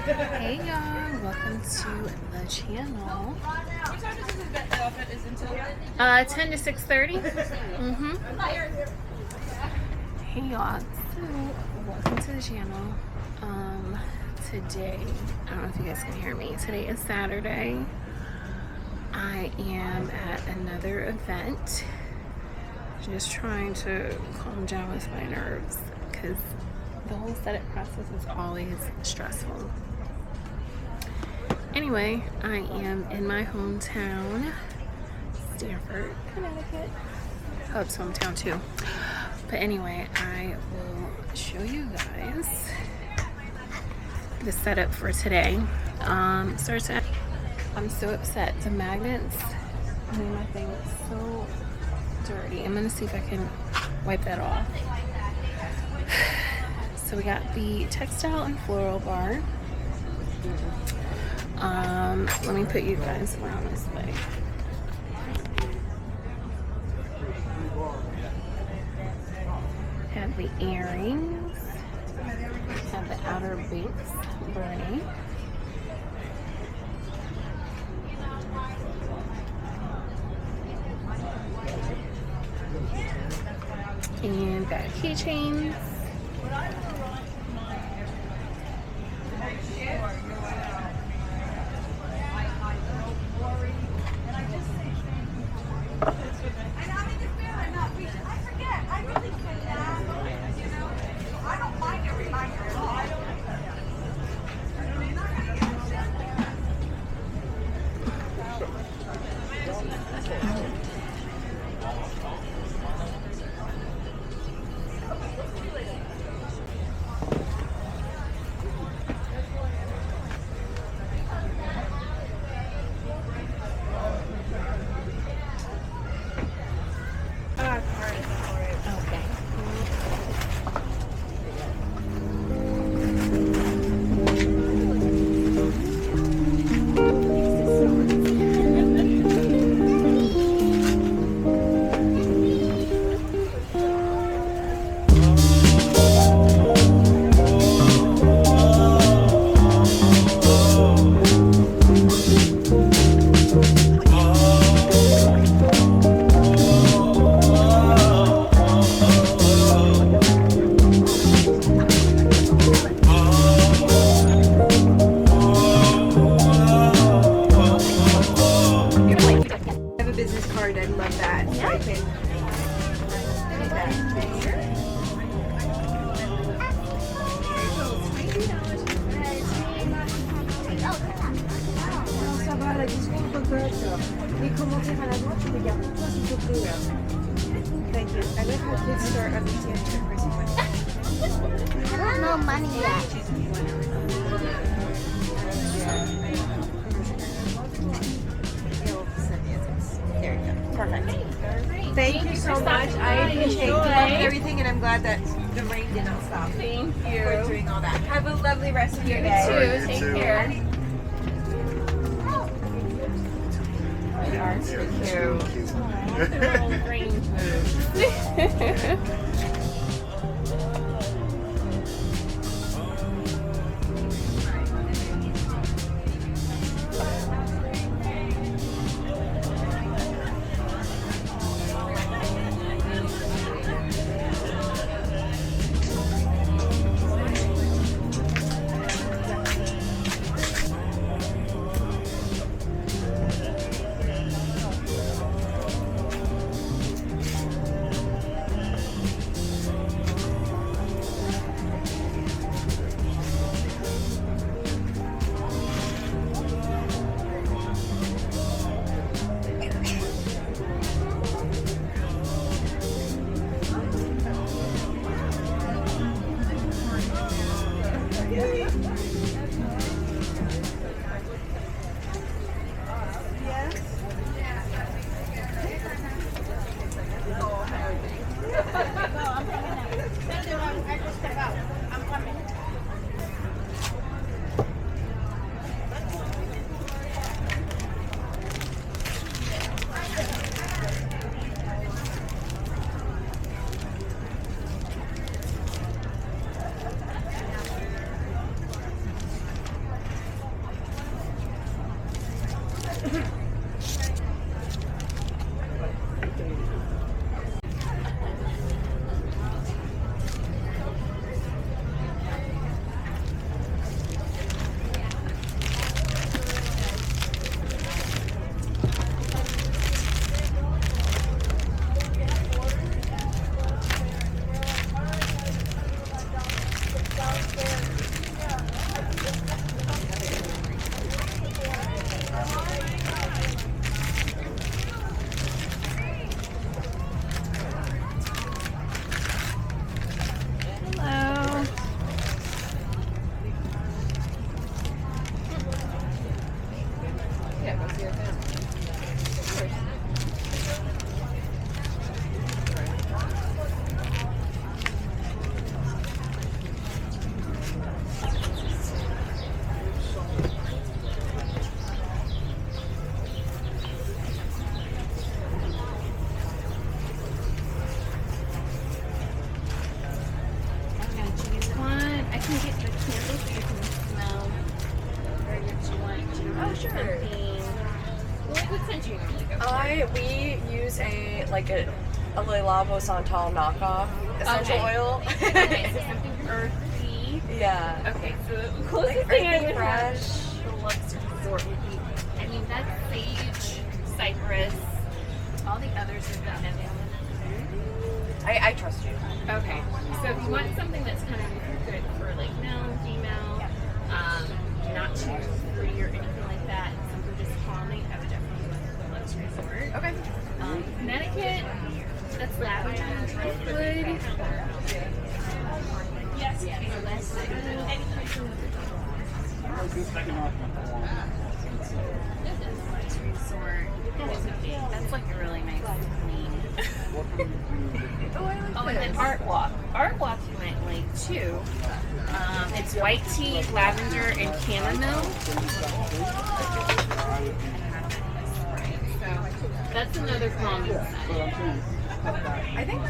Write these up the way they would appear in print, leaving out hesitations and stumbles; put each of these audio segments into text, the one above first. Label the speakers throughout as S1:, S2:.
S1: Hey y'all, welcome to the channel. 10 to 6:30. Hey y'all, so welcome to the channel. Today, I don't know if you guys can hear me. Today is Saturday. I am at another event. Just trying to calm down with my nerves because the whole setup process is always stressful. Anyway, I am in my hometown, Stamford, Connecticut. Oh, it's hometown too. But anyway, I will show you guys the setup for today. I'm so upset. The magnets made my thing so dirty. I'm gonna see if I can wipe that off. So we got the textile and floral bar. Let me put you guys around this way. Have the earrings. Have the outer banks burning. And got keychains.
S2: Thank you. I live in a kid's store on the
S3: I don't know money yet.
S2: There you go. Perfect. Thank you so much. I appreciate everything, and I'm glad that the rain did not stop.
S1: Thank you.
S2: For doing all that. Have a lovely rest of your day.
S1: Take care.
S3: We use a Lavo Santal knockoff essential oil.
S1: Okay, so something earthy.
S3: Yeah.
S1: Okay, so the closest thing I would
S3: fresh.
S1: have to Luxury Resort would be, I mean, that's sage, cypress. All the others are done.
S3: I trust you.
S1: Okay, so if you want something that's kind of good for like male and female, not too free or anything like that, something just calming, I would definitely look for the Luxury Resort.
S3: Okay.
S1: Connecticut, that's lavender and driftwood. Yes. Resort. That's like a really nice clean. Oh, and then Art Walk. Art Walk you might like too. It's white tea, lavender, and chamomile. So that's another calming scent.
S3: I think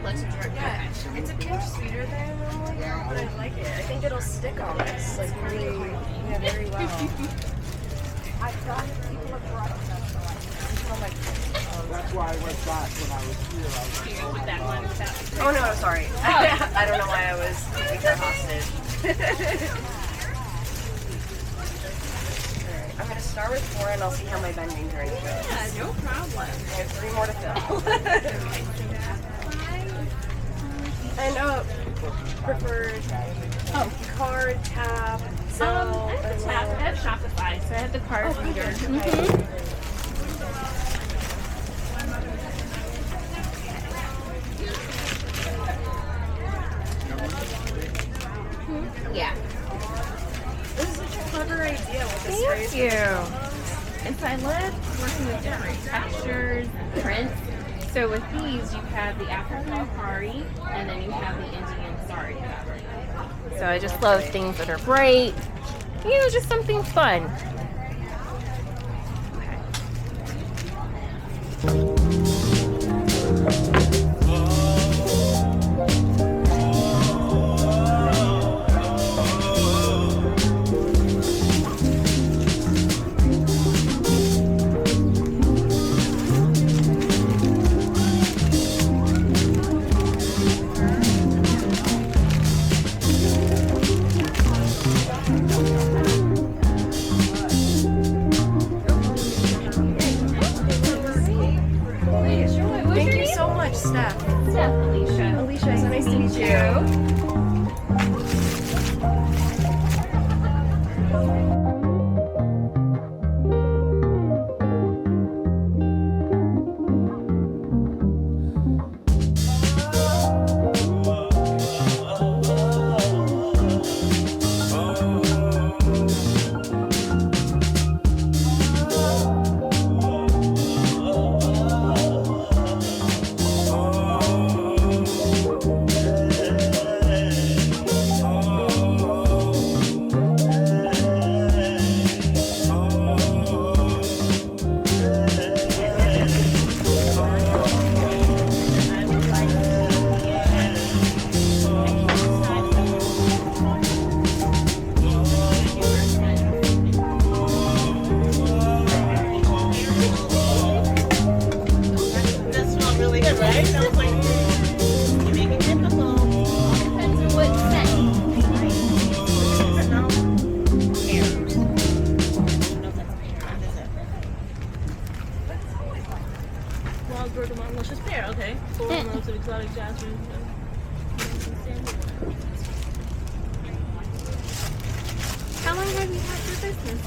S1: Luxury Resort.
S3: yeah, it's a pinch sweeter than normal, but I like it. I think it'll stick on us like really, very well. I thought people have brought up
S4: That's why I went back when I was here.
S1: Here, with that one, with that.
S3: Oh no, sorry. I don't know why I was keeping her hostage. Alright, I'm gonna start with 4 and I'll see how my bending drink goes.
S1: Yeah, no problem.
S3: I have 3 more to fill. And preferred card, tap, Zelle,
S1: I have the tap. I have Shopify, so I have the card reader. Yeah.
S3: This is such a clever idea with this
S1: Thank
S3: phrase.
S1: you. And so I love working with different textures and prints. So with these, you have the African Kari, and then you have the Indian Sari fabric. So I just love things that are bright. You know, just something fun.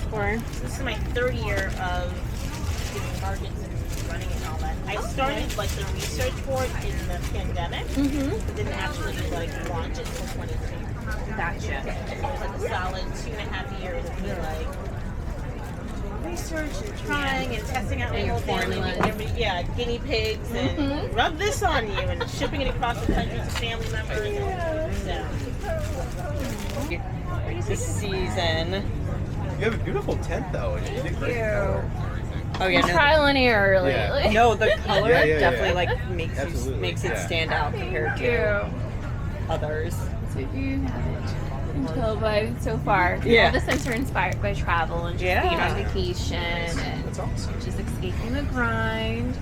S1: for?
S5: This is my third year of doing markets and running and all that. I started like the research for it in the pandemic, but didn't actually like launch it until 2022.
S1: Gotcha.
S5: So it was like a solid 2.5 years of me like research and trying and testing out my
S1: And
S5: whole
S1: your
S5: family.
S1: formulas.
S5: Yeah, guinea pigs and rub this on you and shipping it across the country to family members. So this season.
S4: You have a beautiful tent though. You did great.
S5: Oh yeah,
S1: Trial and error lately.
S5: no, the color
S4: Yeah.
S5: definitely like makes
S4: Absolutely,
S5: makes it
S4: yeah.
S5: stand out compared to others.
S1: So you haven't until by so far.
S5: Yeah.
S1: All the scents are inspired by travel and just being on vacation and
S4: That's awesome.
S1: just escaping the grind.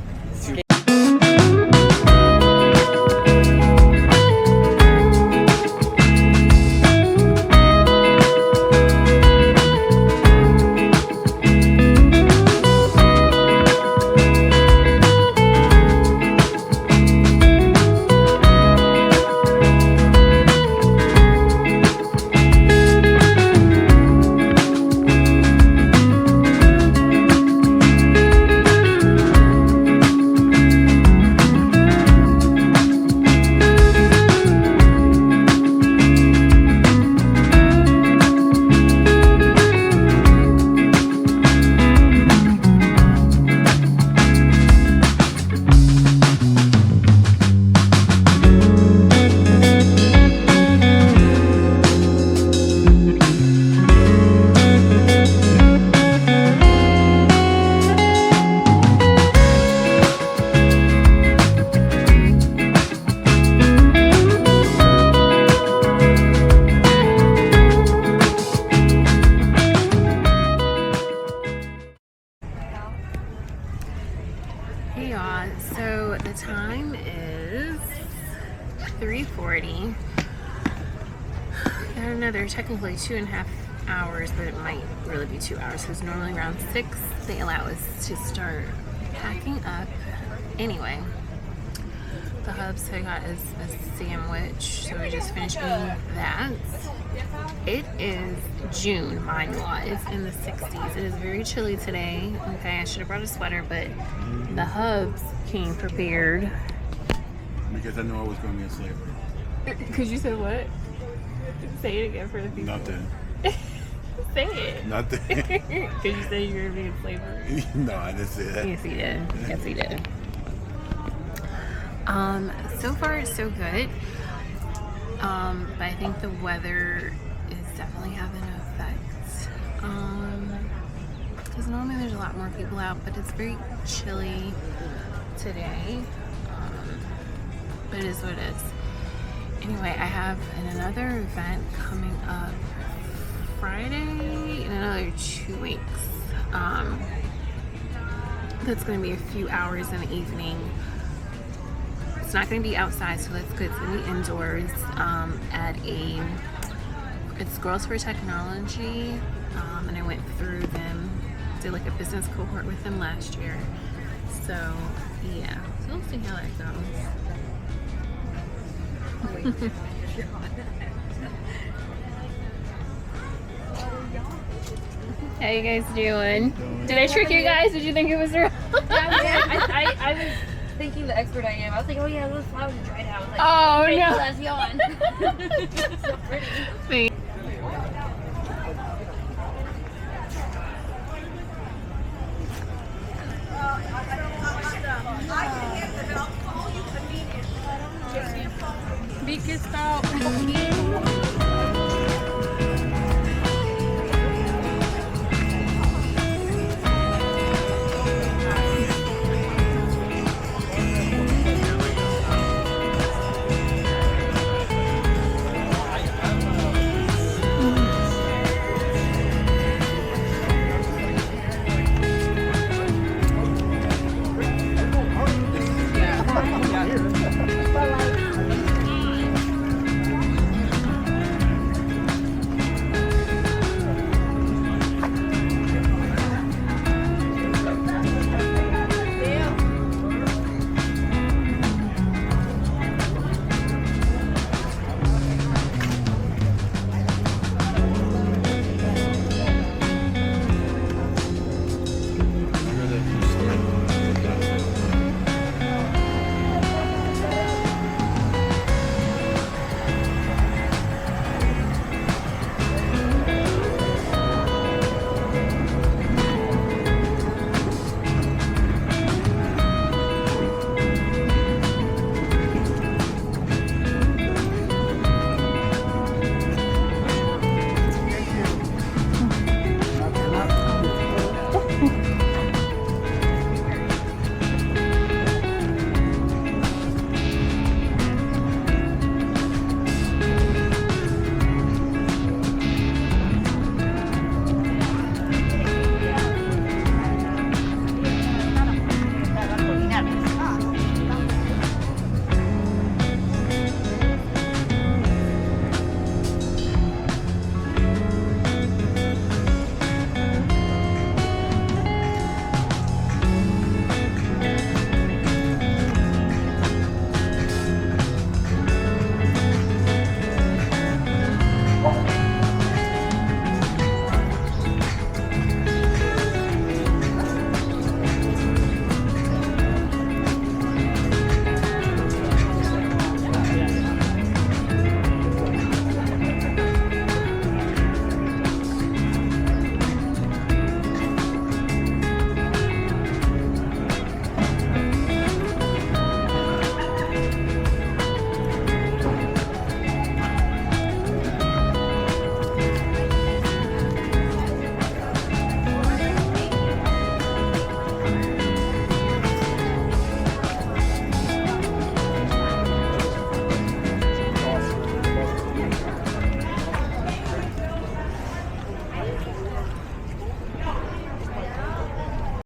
S1: Hey y'all, so the time is 3:40. Got another technically 2.5 hours, but it might really be 2 hours because normally around 6 they allow us to start packing up. Anyway, the hubs I got is a sandwich, so we just finished eating that. It is June, mind-wise, in the 60s. It is very chilly today. Okay, I should have brought a sweater, but the hubs came prepared.
S6: Because I know I was going to be in slavery.
S1: Because you said what? Say it again for the people.
S6: Nothing.
S1: Say it.
S6: Nothing.
S1: Because you said you were going to be in slavery.
S6: No, I didn't say that.
S1: Yes, he did. Yes, he did. So far, so good. But I think the weather is definitely having an effect. Because normally there's a lot more people out, but it's very chilly today. But it is what it is. Anyway, I have another event coming up Friday in another 2 weeks. That's going to be a few hours in the evening. It's not going to be outside, so that's good. It's going to be indoors at it's Girls for Technology, and I went through them, did like a business cohort with them last year. So yeah, so we'll see how that goes. How you guys doing? Did I trick you guys? Did you think it was real?
S3: I was thinking the expert I am. I was like, oh yeah, those flowers are dried out. I was like,
S1: Oh
S3: great,
S1: no.
S3: let's yawn. So pretty.